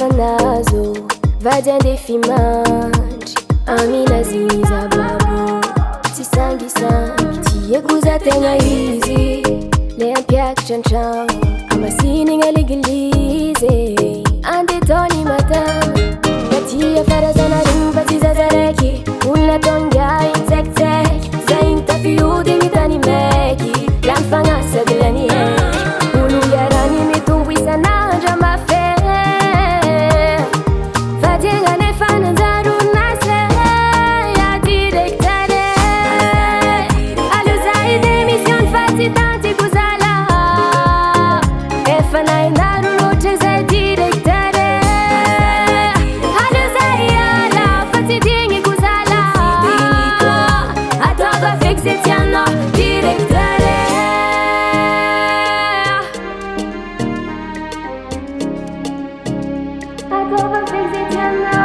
fanazo vady andefimandry amina ziza babo tsy sangisangy tiako za tegna izy le ampiakatra antragno amasinagna l'eglize andetony mata matia farazanariny fa tsy zaza raiky olona tonga insektsaiky za igny tafiody mitany maiky lany fagnasady lany haiky olo iarany mitombo isan'andra mafy fadiagna nefa nanjaro nase ya directare allo zay démission fa tsy tantiko zala efa nainaro loatra zay directare allo zay ala fa tsy digniko zala ataova feky se tianao directare ataova feky se tianao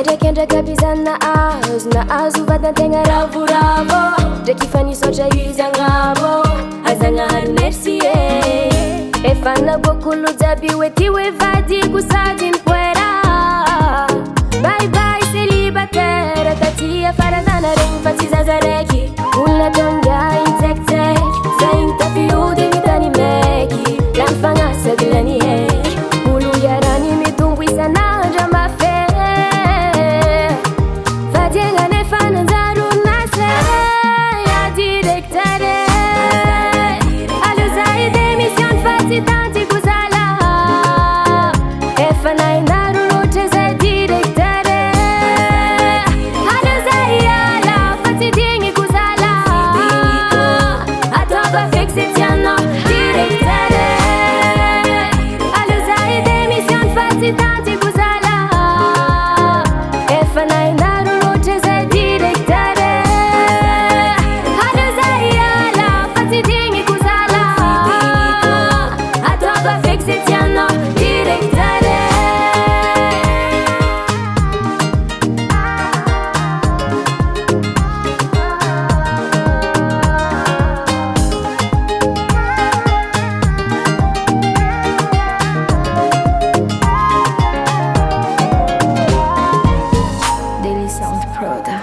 Ndraikendraka bizany nahazo vatantegna ravoravo ndraiky fa nisaotra izy agnabo azagnahary merci efa nabokolo jiaby hoe ty hoe vadiko sady nipoera bye bye célibataire tatia farazana regny fa tsy zaza raiky olona tonga insektsaiky za igny tafiody mitany maiky lany fagnasady lany haiky olo iarany mitombo isan'andra mafy fadiagna nefa nanjaro nase ya directare allo zay démission fa tsy tantiko zala efa nainaro loatra zay directare allo zay ala fa tsy digniko zala ataova feky se tianao directare allo zay démission fa tsy tantiko zala efa nainaro loatra zay directare allo zay ala fa tsy digniko zala ataova feky se tianao directare Daily Sound Proda.